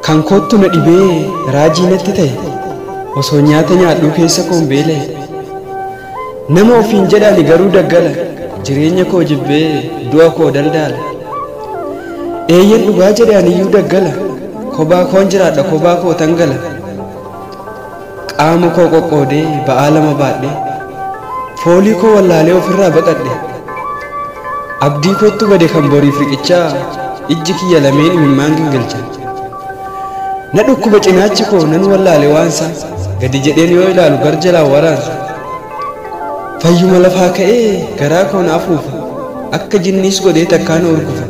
Kan kottu na dhibee raajii natti ta'e osoo nyaata nyaadhuu keessa koon beela'e. Nama ofiin jedhaani garuu daggala jireenya koo jibbee du'a koo daldaala. Eeyyan dhugaa jedhaaniyyuu daggala kophaa koon jiraadha kophaa koo tangala. Qaama koo qoqqoodee ba'aa lama baadhee foolii koo wallaalee ofirraa baqadhe. Abdii kottu bade kan boriif riqichaa ijji kiyya lameen imimmaan gingalcha. Na dhukkuba cinaachi koo nan wallaale waansa gadi jedheen yoo ilaalu garjalaan waraansa. Fayyuma lafaa ka'ee garaa koo na afuufa akka jinniis godhee takkaan urgufa.